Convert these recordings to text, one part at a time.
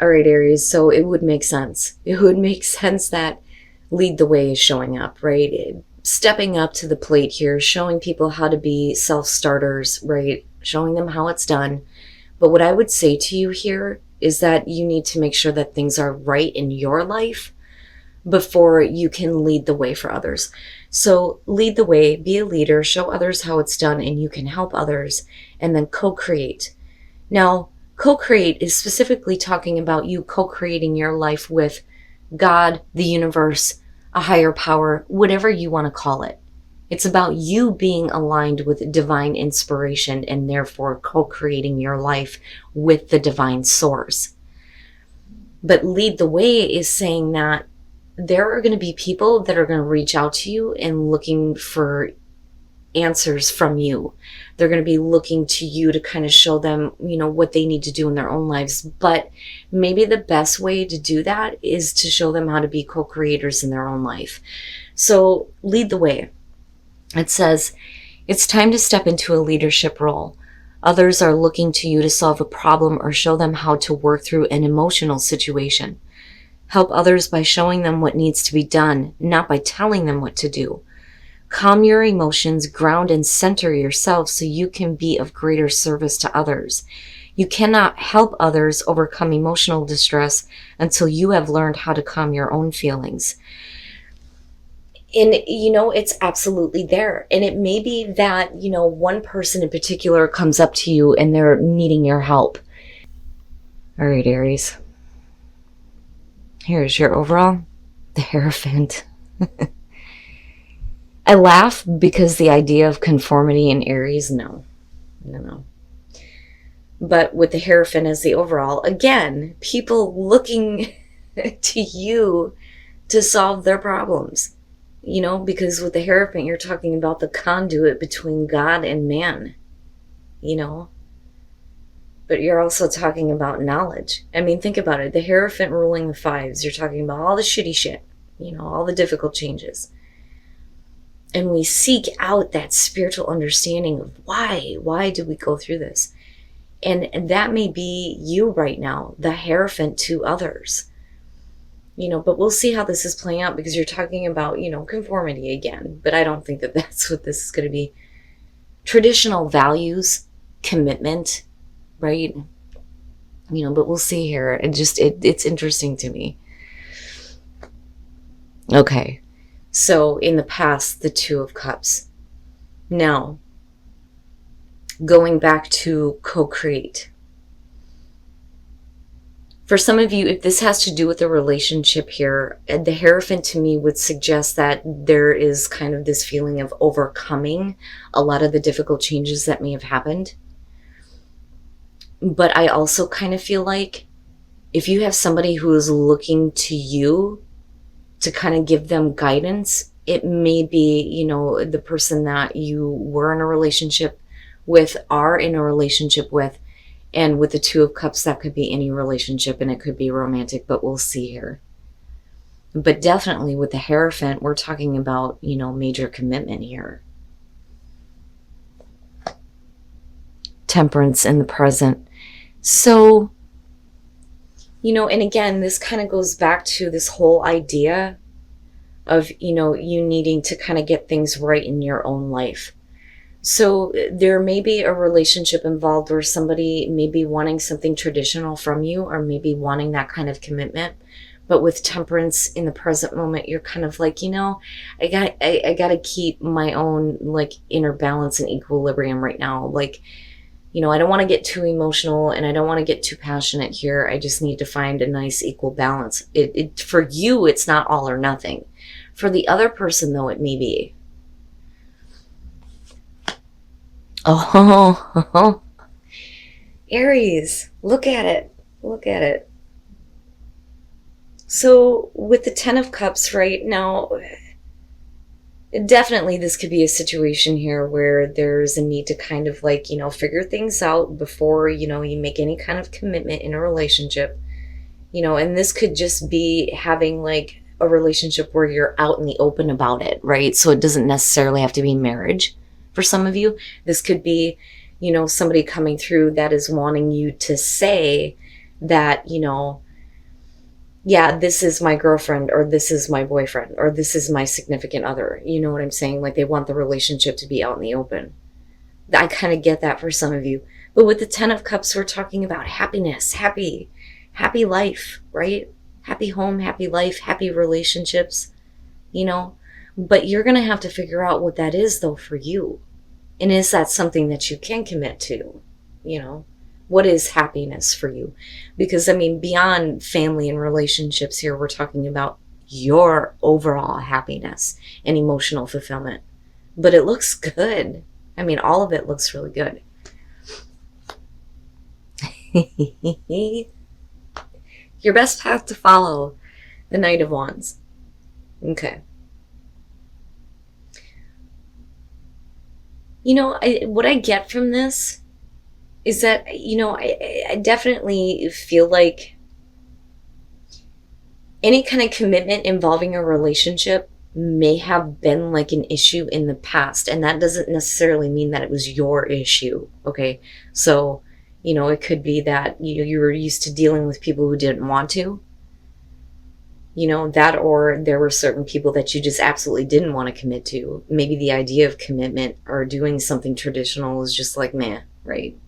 All right, Aries. So it would make sense. It would make sense that lead the way is showing up, right? Stepping up to the plate here, showing people how to be self starters, right? Showing them how it's done. But what I would say to you here is that you need to make sure that things are right in your life before you can lead the way for others. So lead the way, be a leader, show others how it's done, and you can help others, and then co create. Now, co create is specifically talking about you co creating your life with God, the universe, a higher power, whatever you want to call it. It's about you being aligned with divine inspiration and therefore co creating your life with the divine source. But lead the way is saying that there are going to be people that are going to reach out to you and looking for answers from you. They're going to be looking to you to kind of show them, what they need to do in their own lives. But maybe the best way to do that is to show them how to be co-creators in their own life. So lead the way. It says, it's time to step into a leadership role. Others are looking to you to solve a problem or show them how to work through an emotional situation. Help others by showing them what needs to be done, not by telling them what to do. Calm your emotions, ground and center yourself so you can be of greater service to others. You cannot help others overcome emotional distress until you have learned how to calm your own feelings. And, it's absolutely there. And it may be that, one person in particular comes up to you and they're needing your help. All right, Aries. Here's your overall, the Hierophant. I laugh because the idea of conformity in Aries, no. But with the Hierophant as the overall, again, people looking to you to solve their problems. Because with the Hierophant, you're talking about the conduit between God and man, But you're also talking about knowledge. I mean, think about it. The Hierophant ruling the fives, you're talking about all the shitty shit, all the difficult changes. And we seek out that spiritual understanding of why do we go through this? And that may be you right now, the Hierophant to others. But we'll see how this is playing out because you're talking about, conformity again. But I don't think that that's what this is going to be. Traditional values, commitment, right? But we'll see here. It's interesting to me. Okay. So in the past, the Two of Cups. Now, going back to co-create. For some of you, if this has to do with a relationship here, the Hierophant to me would suggest that there is kind of this feeling of overcoming a lot of the difficult changes that may have happened. But I also kind of feel like if you have somebody who is looking to you to kind of give them guidance, it may be, the person that you were in a relationship with, are in a relationship with. And with the Two of Cups, that could be any relationship and it could be romantic, but we'll see here. But definitely with the Hierophant, we're talking about, major commitment here. Temperance in the present. So, and again, this kind of goes back to this whole idea of, you needing to kind of get things right in your own life. So there may be a relationship involved where somebody may be wanting something traditional from you or maybe wanting that kind of commitment. But with Temperance in the present moment, you're kind of like, I got to keep my own like inner balance and equilibrium right now. Like, I don't want to get too emotional and I don't want to get too passionate here. I just need to find a nice equal balance. For you, it's not all or nothing. For the other person, though, it may be. Oh, Aries, look at it. Look at it. So with the Ten of Cups right now, definitely this could be a situation here where there's a need to kind of like, figure things out before, you make any kind of commitment in a relationship, and this could just be having like a relationship where you're out in the open about it, right? So it doesn't necessarily have to be marriage. For some of you, this could be, somebody coming through that is wanting you to say that, yeah, this is my girlfriend, or this is my boyfriend, or this is my significant other. You know what I'm saying? Like they want the relationship to be out in the open. I kind of get that for some of you. But with the 10 of Cups, we're talking about happiness, happy life, right? Happy home, happy life, happy relationships, you know? But you're going to have to figure out what that is, though, for you. And is that something that you can commit to? You know, what is happiness for you? Because, I mean, beyond family and relationships here, we're talking about your overall happiness and emotional fulfillment. But it looks good. I mean, all of it looks really good. Your best path to follow, the Knight of Wands. Okay. You know, what I get from this is that, you know, I definitely feel like any kind of commitment involving a relationship may have been like an issue in the past. And that doesn't necessarily mean that it was your issue. Okay. So, you know, it could be that you were used to dealing with people who didn't want to, you know, that, or there were certain people that you just absolutely didn't want to commit to. Maybe the idea of commitment or doing something traditional is just like, meh, right?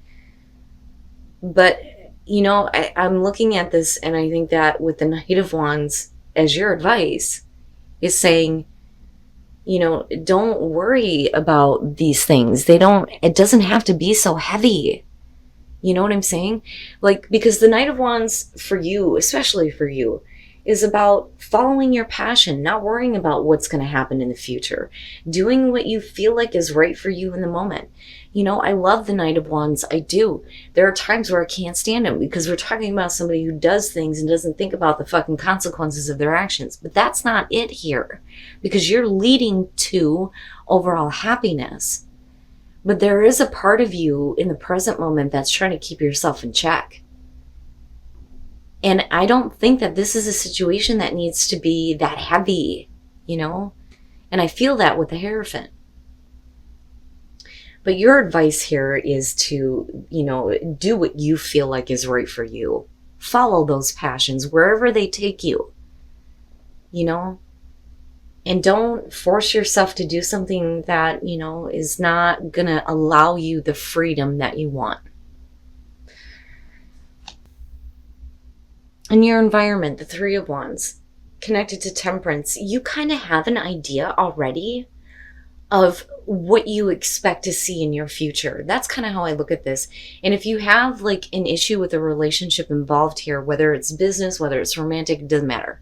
But, you know, I'm looking at this and I think that with the Knight of Wands as your advice is saying, you know, don't worry about these things. It doesn't have to be so heavy. You know what I'm saying? Like, because the Knight of Wands for you, especially for you, is about following your passion, not worrying about what's going to happen in the future, doing what you feel like is right for you in the moment. You know, I love the Knight of Wands. I do. There are times where I can't stand him because we're talking about somebody who does things and doesn't think about the fucking consequences of their actions. But that's not it here, because you're leading to overall happiness. But there is a part of you in the present moment that's trying to keep yourself in check. And I don't think that this is a situation that needs to be that heavy, you know? And I feel that with the Hierophant. But your advice here is to, you know, do what you feel like is right for you. Follow those passions wherever they take you, you know? And don't force yourself to do something that, you know, is not going to allow you the freedom that you want. In your environment, the Three of Wands, connected to Temperance, you kind of have an idea already of what you expect to see in your future. That's kind of how I look at this. And if you have like an issue with a relationship involved here, whether it's business, whether it's romantic, it doesn't matter.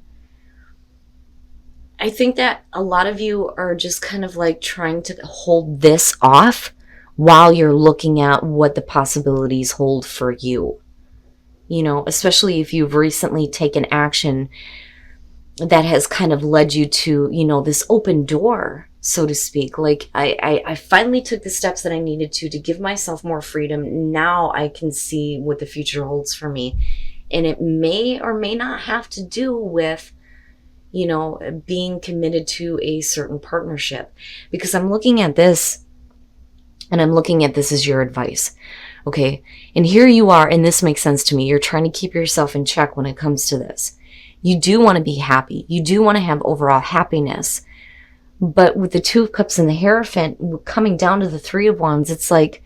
I think that a lot of you are just kind of like trying to hold this off while you're looking at what the possibilities hold for you. You know, especially if you've recently taken action that has kind of led you to, you know, this open door, so to speak. Like I finally took the steps that I needed to give myself more freedom. Now I can see what the future holds for me. And it may or may not have to do with, you know, being committed to a certain partnership. Because I'm looking at this and I'm looking at this as your advice. Okay. And here you are, and this makes sense to me. You're trying to keep yourself in check when it comes to this. You do want to be happy. You do want to have overall happiness. But with the Two of Cups and the Hierophant coming down to the Three of Wands, it's like,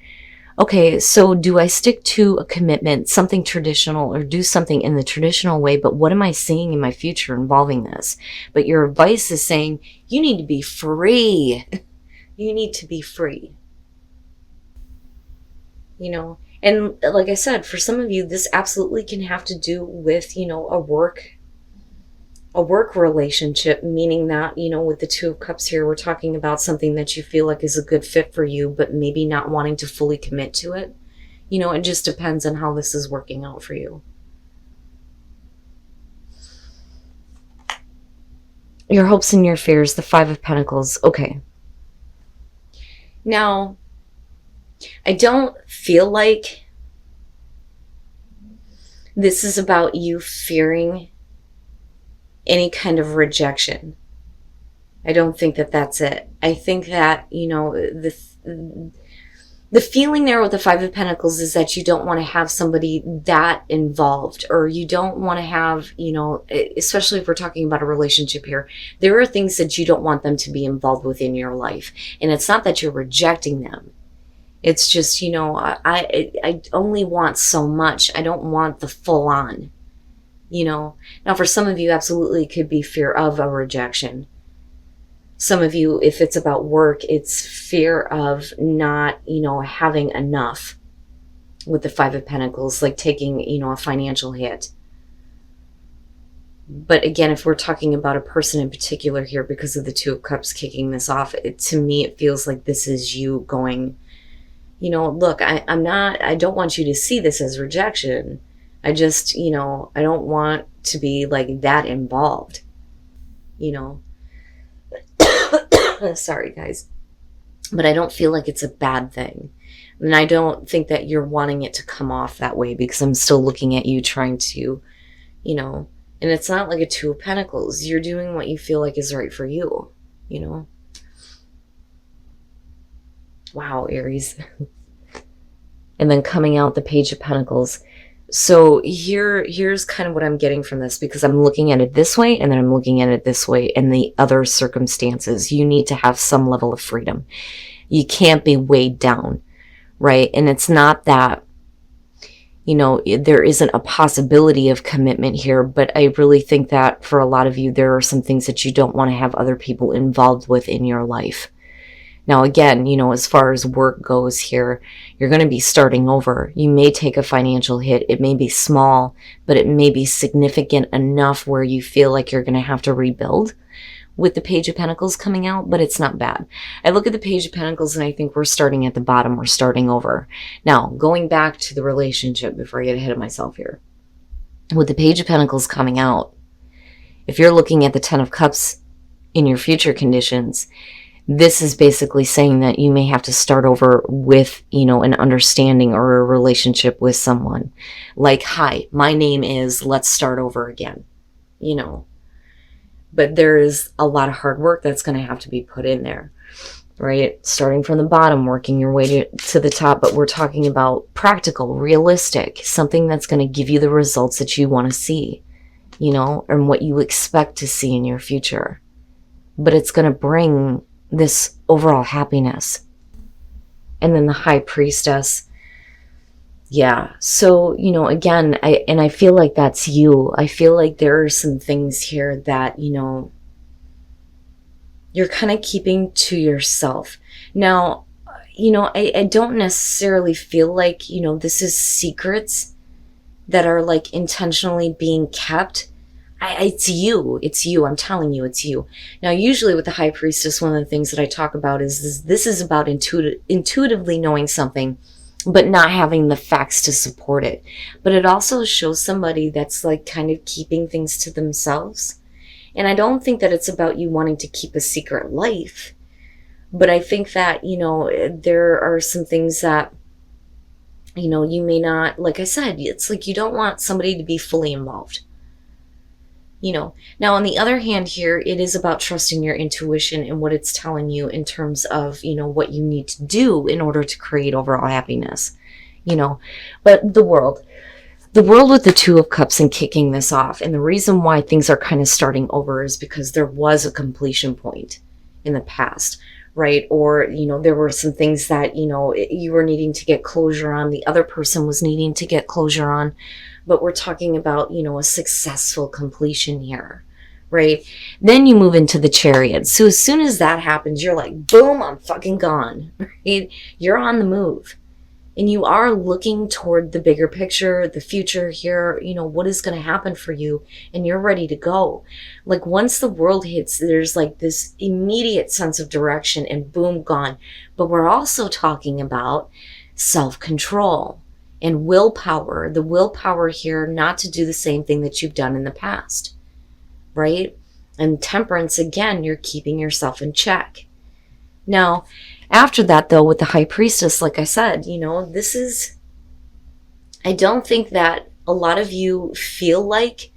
okay, so do I stick to a commitment, something traditional, or do something in the traditional way? But what am I seeing in my future involving this? But your advice is saying you need to be free. You need to be free. You know, and like I said, for some of you, this absolutely can have to do with, you know, a work relationship, meaning that, you know, with the Two of Cups here, we're talking about something that you feel like is a good fit for you, but maybe not wanting to fully commit to it. You know, it just depends on how this is working out for you. Your hopes and your fears, the Five of Pentacles. Okay. Now, I don't feel like this is about you fearing any kind of rejection. I don't think that that's it. I think that, you know, The feeling there with the Five of Pentacles is that you don't want to have somebody that involved, or you don't want to have, especially if we're talking about a relationship here, there are things that you don't want them to be involved with in your life. And it's not that you're rejecting them. It's just, I only want so much. I don't want the full on, Now, for some of you, absolutely could be fear of a rejection. Some of you, if it's about work, it's fear of not, having enough with the Five of Pentacles, like taking, a financial hit. But again, if we're talking about a person in particular here, because of the Two of Cups kicking this off, to me, it feels like this is you going, look, I don't want you to see this as rejection. I just, I don't want to be like that involved, Sorry, guys. But I don't feel like it's a bad thing. And I don't think that you're wanting it to come off that way, because I'm still looking at you trying to, and it's not like a Two of Pentacles. You're doing what you feel like is right for you, Wow, Aries. And then coming out the Page of Pentacles. So here's kind of what I'm getting from this, because I'm looking at it this way and then I'm looking at it this way. And the other circumstances, you need to have some level of freedom. You can't be weighed down, right? And it's not that, there isn't a possibility of commitment here, but I really think that for a lot of you, there are some things that you don't want to have other people involved with in your life. Now, again, as far as work goes here, you're going to be starting over. You may take a financial hit. It may be small, but it may be significant enough where you feel like you're going to have to rebuild with the Page of Pentacles coming out, but it's not bad. I look at the Page of Pentacles and I think we're starting at the bottom. We're starting over. Now, going back to the relationship before I get ahead of myself here. With the Page of Pentacles coming out, if you're looking at the Ten of Cups in your future conditions, this is basically saying that you may have to start over with, an understanding or a relationship with someone. Like, hi, my name is, let's start over again, But there is a lot of hard work that's going to have to be put in there, right? Starting from the bottom, working your way to the top. But we're talking about practical, realistic, something that's going to give you the results that you want to see, and what you expect to see in your future. But it's going to bring this overall happiness. And then the High Priestess. Yeah. So, again, I feel like that's you. I feel like there are some things here that, you're kind of keeping to yourself. Now, I don't necessarily feel like, this is secrets that are like intentionally being kept. It's you. I'm telling you, it's you. Now, usually with the High Priestess, one of the things that I talk about is this is about intuitively knowing something, but not having the facts to support it. But it also shows somebody that's like kind of keeping things to themselves. And I don't think that it's about you wanting to keep a secret life. But I think that, there are some things that, you may not, like I said, it's like you don't want somebody to be fully involved. Now on the other hand here, it is about trusting your intuition and what it's telling you in terms of, what you need to do in order to create overall happiness, but the world with the Two of Cups and kicking this off. And the reason why things are kind of starting over is because there was a completion point in the past, right? Or, there were some things that, you were needing to get closure on. The other person was needing to get closure on. But we're talking about, a successful completion here, right? Then you move into the Chariot. So as soon as that happens, you're like, boom, I'm fucking gone, right? You're on the move. And you are looking toward the bigger picture, the future here, what is going to happen for you, and you're ready to go. Like once the world hits, there's like this immediate sense of direction and boom, gone. But we're also talking about self-control and willpower, the willpower here not to do the same thing that you've done in the past, right? And Temperance, again, you're keeping yourself in check. Now, after that, though, with the High Priestess, like I said, I don't think that a lot of you feel like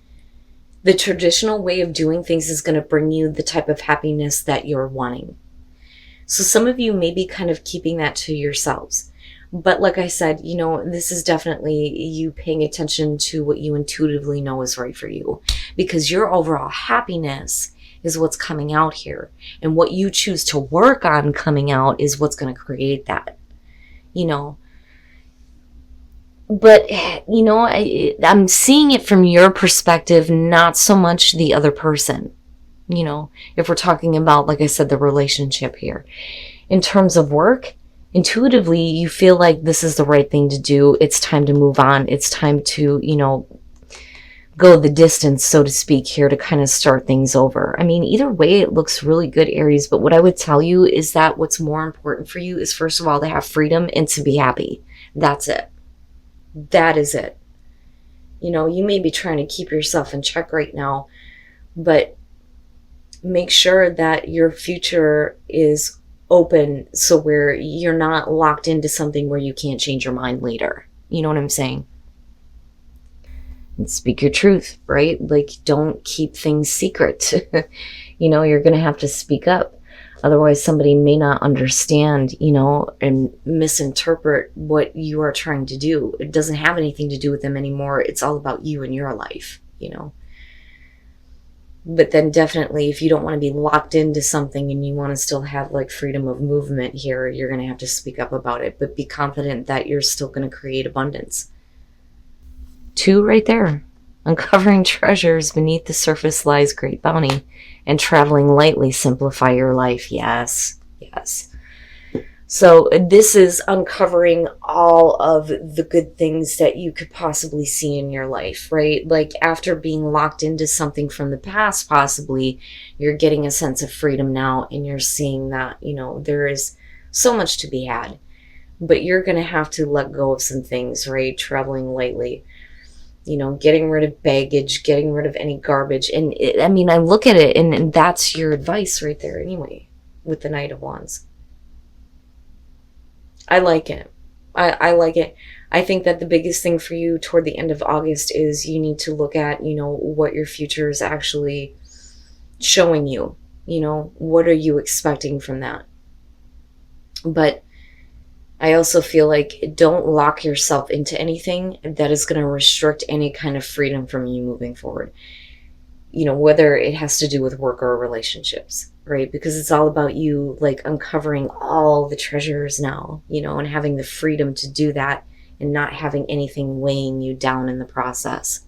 the traditional way of doing things is going to bring you the type of happiness that you're wanting. So some of you may be kind of keeping that to yourselves, But like I said, this is definitely you paying attention to what you intuitively know is right for you, because your overall happiness is what's coming out here. And what you choose to work on coming out is what's going to create that, you know. But, I'm seeing it from your perspective, not so much the other person, if we're talking about, like I said, the relationship here. In terms of work, intuitively, you feel like this is the right thing to do. It's time to move on. It's time to, go the distance, so to speak, here to kind of start things over. I mean, either way, it looks really good, Aries. But what I would tell you is that what's more important for you is, first of all, to have freedom and to be happy. That's it. That is it. You may be trying to keep yourself in check right now, but make sure that your future is open, so where you're not locked into something where you can't change your mind later. You know what I'm saying? And speak your truth, right? Like, don't keep things secret. You're going to have to speak up. Otherwise, somebody may not understand, and misinterpret what you are trying to do. It doesn't have anything to do with them anymore. It's all about you and your life, But then definitely, if you don't want to be locked into something and you want to still have like freedom of movement here, you're going to have to speak up about it. But be confident that you're still going to create abundance. 2 right there. Uncovering treasures beneath the surface lies great bounty, and traveling lightly simplify your life. Yes, yes. So this is uncovering all of the good things that you could possibly see in your life, right? Like, after being locked into something from the past, possibly, you're getting a sense of freedom now, and you're seeing that, there is so much to be had. But you're going to have to let go of some things, right? Traveling lightly. Getting rid of baggage, getting rid of any garbage. And I look at it, and that's your advice right there anyway, with the Knight of Wands. I like it. I like it. I think that the biggest thing for you toward the end of August is you need to look at, what your future is actually showing you. What are you expecting from that? But I also feel like, don't lock yourself into anything that is going to restrict any kind of freedom from you moving forward. Whether it has to do with work or relationships, right? Because it's all about you, like, uncovering all the treasures now, and having the freedom to do that and not having anything weighing you down in the process.